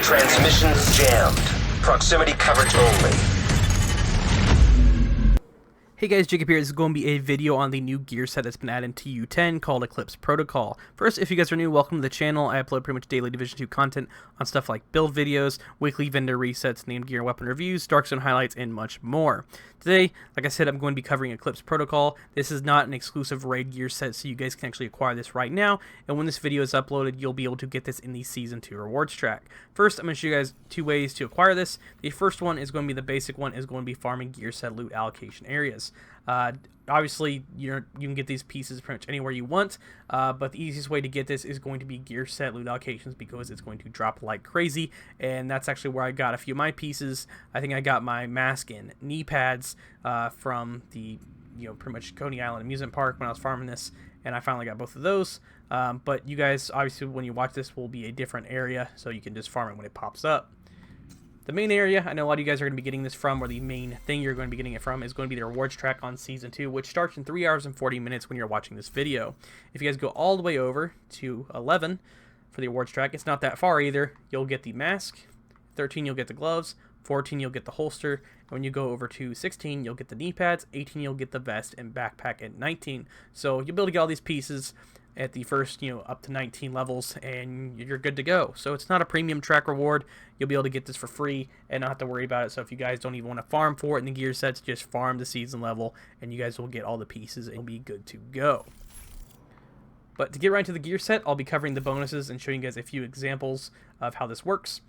Transmissions jammed. Proximity coverage only. Hey guys, Jacob here. This is going to be a video on the new gear set that's been added in TU10 called Eclipse Protocol. First, if you guys are new, welcome to the channel. I upload pretty much daily Division 2 content on stuff like build videos, weekly vendor resets, named gear and weapon reviews, Dark Zone highlights, and much more. Today, like I said, I'm going to be covering Eclipse Protocol. This is not an exclusive raid gear set, so you guys can actually acquire this right now, and when this video is uploaded, you'll be able to get this in the Season 2 rewards track. First, I'm going to show you guys two ways to acquire this. The first one is going to be the basic one, is going to be farming gear set loot allocation areas. Obviously, you can get these pieces pretty much anywhere you want, but the easiest way to get this is going to be gear set loot allocations because it's going to drop like crazy, and that's actually where I got a few of my pieces. I think I got my mask and knee pads from the pretty much Coney Island Amusement Park when I was farming this, and I finally got both of those. But you guys, obviously, when you watch this, will be a different area, so you can just farm it when it pops up. The main area, I know a lot of you guys are going to be getting this from, or the main thing you're going to be getting it from, is going to be the rewards track on Season 2, which starts in 3 hours and 40 minutes when you're watching this video. If you guys go all the way over to 11 for the rewards track, it's not that far either. You'll get the mask, 13 you'll get the gloves, 14 you'll get the holster, and when you go over to 16 you'll get the knee pads, 18 you'll get the vest and backpack at 19. So you'll be able to get all these pieces at the first, up to 19 levels, and you're good to go. So it's not a premium track reward. You'll be able to get this for free and not have to worry about it. So if you guys don't even want to farm for it in the gear sets, just farm the season level, and you guys will get all the pieces and you'll be good to go. But to get right into the gear set, I'll be covering the bonuses and showing you guys a few examples of how this works.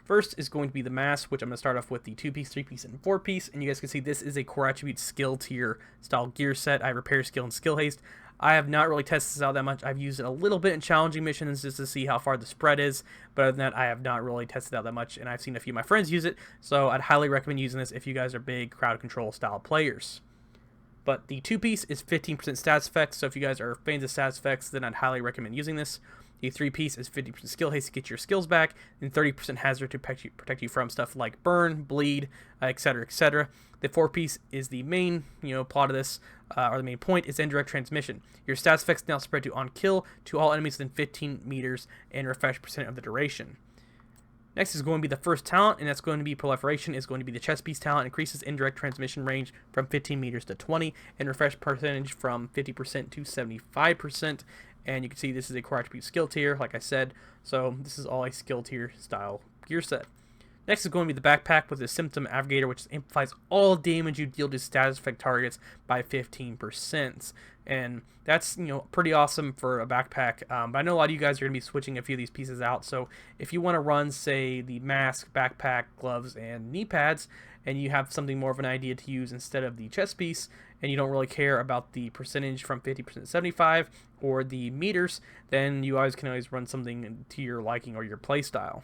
First is going to be the mask, which I'm going to start off with the 2-piece, 3-piece, and 4-piece. And you guys can see this is a core attribute skill tier style gear set. I have repair skill and skill haste. I have not really tested this out that much. I've used it a little bit in challenging missions just to see how far the spread is. But other than that, I have not really tested it out that much. And I've seen a few of my friends use it. So I'd highly recommend using this if you guys are big crowd control style players. But the 2-piece is 15% stats effects. So if you guys are fans of stats effects, then I'd highly recommend using this. The 3-piece is 50% skill haste to get your skills back, and 30% hazard to protect you from stuff like burn, bleed, etc., etc. The 4-piece is the main, plot of this, or the main point is indirect transmission. Your stats effects now spread to on kill to all enemies within 15 meters and refresh percent of the duration. Next is going to be the first talent, and that's going to be proliferation. Is going to be the chest piece talent. Increases indirect transmission range from 15 meters to 20, and refresh percentage from 50% to 75%. And you can see this is a core attribute skill tier, like I said. So this is all a skill tier style gear set. Next is going to be the backpack with the symptom aggregator, which amplifies all damage you deal to status effect targets by 15%. And that's pretty awesome for a backpack. But I know a lot of you guys are going to be switching a few of these pieces out. So if you want to run, say, the mask, backpack, gloves, and knee pads, and you have something more of an idea to use instead of the chest piece, and you don't really care about the percentage from 50% to 75 or the meters, then you can always run something to your liking or your play style.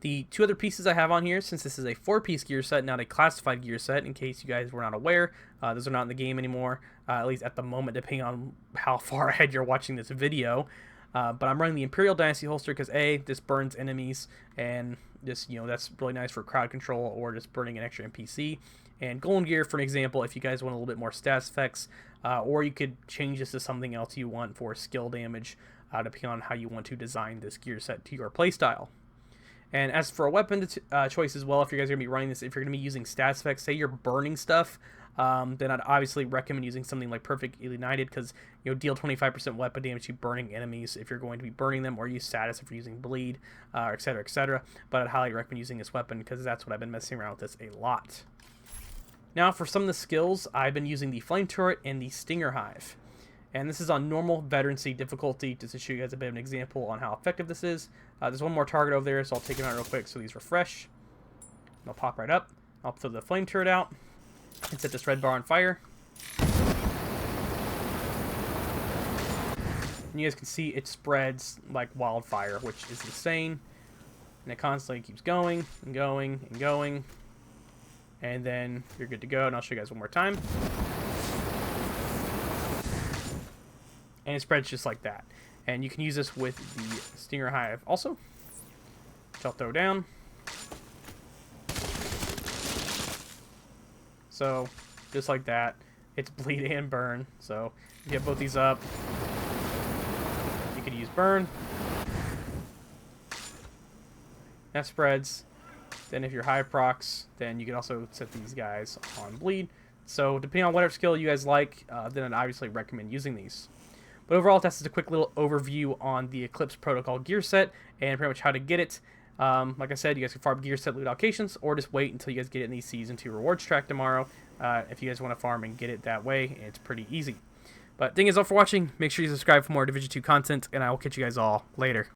The two other pieces I have on here, since this is a 4-piece gear set, not a classified gear set, in case you guys were not aware, those are not in the game anymore, at least at the moment, depending on how far ahead you're watching this video. But I'm running the Imperial Dynasty holster because A, this burns enemies, and this, that's really nice for crowd control or just burning an extra NPC. And golden gear, for an example, if you guys want a little bit more stats effects, or you could change this to something else you want for skill damage, depending on how you want to design this gear set to your playstyle. And as for a weapon choice as well, if you guys are going to be running this, if you're going to be using stats effects, say you're burning stuff, then I'd obviously recommend using something like Perfect Ignited because deal 25% weapon damage to burning enemies if you're going to be burning them, or use status if you're using bleed, etc., etc. But I'd highly recommend using this weapon because that's what I've been messing around with this a lot. Now for some of the skills, I've been using the Flame Turret and the Stinger Hive. And this is on normal veterancy difficulty, just to show you guys a bit of an example on how effective this is. There's one more target over there, so I'll take him out real quick so these refresh. They'll pop right up. I'll throw the Flame Turret out and set this red bar on fire. And you guys can see it spreads like wildfire, which is insane. And it constantly keeps going and going and going. And then you're good to go, and I'll show you guys one more time. And it spreads just like that. And you can use this with the Stinger Hive also, which I'll throw down. So, just like that, it's bleed and burn. So, if you have both these up, you can use burn. that spreads. Then if you're high procs, then you can also set these guys on bleed. So depending on whatever skill you guys like, then I'd obviously recommend using these. But overall, that's just a quick little overview on the Eclipse Protocol gear set and pretty much how to get it. Like I said, you guys can farm gear set loot allocations, or just wait until you guys get it in the Season 2 rewards track tomorrow. If you guys want to farm and get it that way, it's pretty easy. But thank you guys all for watching. Make sure you subscribe for more Division 2 content, and I will catch you guys all later.